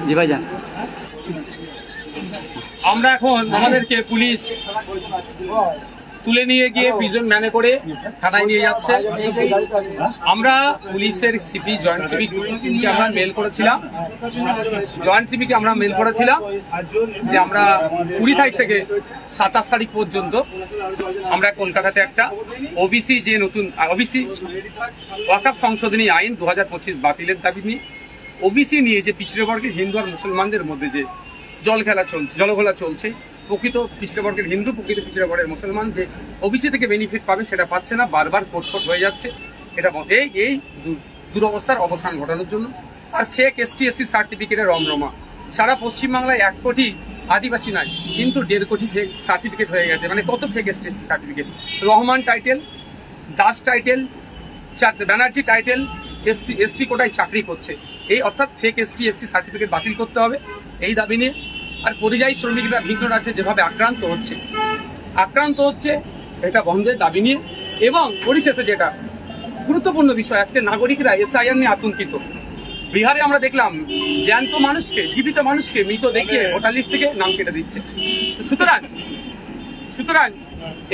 জি ভাইজান, আমরা এখন আমাদেরকে পুলিশ তুলে নিয়ে গিয়ে প্রিজন ভ্যানে করে থানায় নিয়ে যাচ্ছে। আমরা পুলিশের সিপি জয়েন্ট সিপিকে আমরা মেল করেছিলাম যে আমরা 20 তারিখ থেকে 27 তারিখ পর্যন্ত আমরা কলকাতাতে একটা ওবিসি যে নতুন ওবিসি ওয়াকফ সংশোধনী আইন 2025 বাতিলের দাবি নিয়ে, ওবিসি নিয়ে যে পিছড়ে বর্গের হিন্দু আর মুসলমানদের মধ্যে যে জলঘোলা চলছে, প্রকৃত পিছড়ে বর্গের হিন্দু, প্রকৃত পিছড়ে বর্গের মুসলমান যে ওবিসি থেকে বেনিফিট পাবে সেটা পাচ্ছে না, বারবার কোটফোট হয়ে যাচ্ছে। এটা এই দুরবস্থার অবসান ঘটানোর জন্য। আর ফেক ST/SC সার্টিফিকেটের রমরমা সারা পশ্চিমবাংলায় 1 কোটি আদিবাসী নাই, কিন্তু 1.5 কোটি ফেক সার্টিফিকেট হয়ে গেছে। মানে কত fake ST/SC certificate, Rahman title, Das title, Banerjee title, ST কোটায় চাকরি করছে। এই অর্থাৎ ফেক ST/SC সার্টিফিকেট বাতিল করতে হবে এই দাবি নিয়ে। আর পরিযায়ী শ্রমিকরা ভিন্ন রাজ্যে যেভাবে আক্রান্ত হচ্ছে এটা বন্ধের দাবি নিয়ে। এবং পরিশেষে যেটা গুরুত্বপূর্ণ বিষয়, আজকে নাগরিকরা SIR নিয়ে আতঙ্কিত। বিহারে আমরা দেখলাম জ্যান্ত মানুষকে, জীবিত মানুষকে মৃত দেখিয়ে ভোটার লিস্ট থেকে নাম কেটে দিচ্ছে। সুতরাং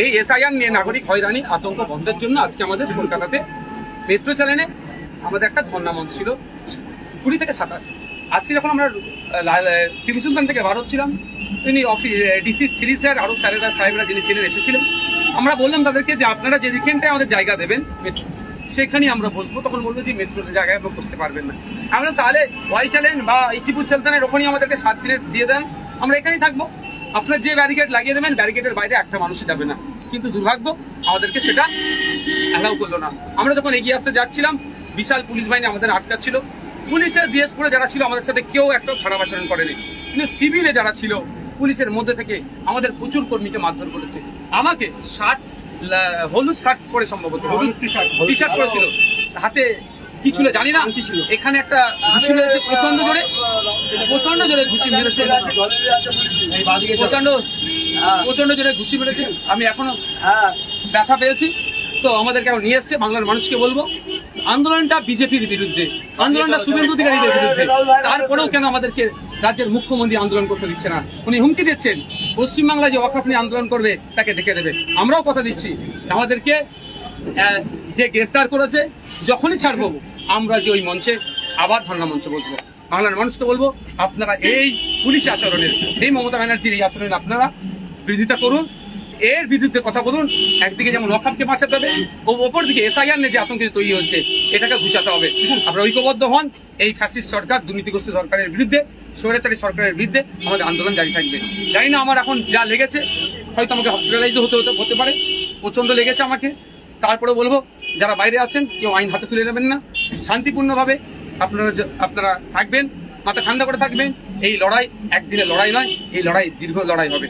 এই SIR নিয়ে নাগরিক হয়রানি আতঙ্ক বন্ধের জন্য আজকে আমাদের কলকাতাতে মেট্রো চ্যানেলে আমাদের একটা ধর্ণা মঞ্চ ছিল 20 থেকে 27। আজকে যখন আমরা টিভি সুলতান থেকে বার হচ্ছিলাম, তিনি DC 3 স্যার আরো সাহেবরা যিনি ছিলেন এসেছিলেন। আমরা বললাম তাদেরকে যে আপনারা যে যেখানটায় আমাদের জায়গা দেবেন মেট্রো, সেখানেই আমরা বসবো। তখন বললো যে মেট্রোর জায়গায় আমরা বসতে পারবেন না। আমরা তাহলে ওয়াই চ্যানেল বা টিপু সুলতানের ওখানেই আমাদেরকে 7 দিনের দিয়ে দেন, আমরা এখানেই থাকবো। আপনার যে ব্যারিকেড লাগিয়ে দেবেন, ব্যারিকেডের বাইরে একটা মানুষই যাবে না। কিন্তু দুর্ভাগ্য আমাদেরকে সেটা অ্যালাউ করলো না। আমরা যখন এগিয়ে আসতে যাচ্ছিলাম, বিশাল পুলিশ বাহিনী আমাদের আটকাচ্ছিল। পুলিশের ড্রেস পরে যারা ছিল আমাদের সাথে কেউ একটা খারাপ আচরণ করেনি, কিন্তু সিভিলে যারা ছিল পুলিশের মধ্যে থেকে আমাদের প্রচুর কর্মীকে মারধর করেছে। আমাকে হলুদ শার্ট পরে, সম্ভবত হলুদ টি শার্ট পরেছিল, হাতে কি ছিল জানি না, এখানে একটা ঘুষি মেরেছে প্রচন্ড জোরে ঘুষি মেরেছে, প্রচন্ড জোরে ঘুষি মেরেছে। আমি এখনো ব্যথা পেয়েছি। তো আমাদেরকে এখন নিয়ে এসছে। বাংলার মানুষকে বলবো, আন্দোলনটা বিজেপির বিরুদ্ধে, আন্দোলনটা শুভেন্দু অধিকারীদের বিরুদ্ধে। তারপরেও কেন আমাদেরকে রাজ্যের মুখ্যমন্ত্রী আন্দোলন করতে দিচ্ছে না? উনি হুমকি দিচ্ছেন পশ্চিমবাংলায় যে ওয়াকফ নিয়ে আন্দোলন করবে তাকে ডেকে দেবে। আমরাও কথা দিচ্ছি আমাদেরকে যে গ্রেফতার করেছে যখনই ছাড়বো, আমরা যে ওই মঞ্চে আবার ধর্ণা মঞ্চে বসবো। বাংলার মানুষকে বলবো, আপনারা এই পুলিশ আচরণের, এই মমতা ব্যানার্জির এই আচরণের আপনারা বিরোধিতা করুন, এর বিরুদ্ধে কথা বলুন। একদিকে যেমন ওয়াকফকে বাঁচাতে হবে, ও অপরদিকে SIR নিয়ে যে আতঙ্কিত তৈরি হচ্ছে এটাকে ঘুচাতে হবে। আপনারা ঐক্যবদ্ধ হন। এই ফ্যাসিস্ট সরকার, দুর্নীতিগ্রস্ত সরকারের বিরুদ্ধে, স্বৈরাচারী সরকারের বিরুদ্ধে আমাদের আন্দোলন জারি থাকবে। জানি না আমার এখন যা লেগেছে, হয়তো আমাকে হসপিটালাইজও হতে পারে, প্রচন্ড লেগেছে আমাকে। তারপরে বলবো, যারা বাইরে আছেন কেউ আইন হাতে তুলে নেবেন না, শান্তিপূর্ণভাবে আপনারা থাকবেন, মাথা ঠান্ডা করে থাকবেন। এই লড়াই একদিনের লড়াই নয়, এই লড়াই দীর্ঘ লড়াই হবে।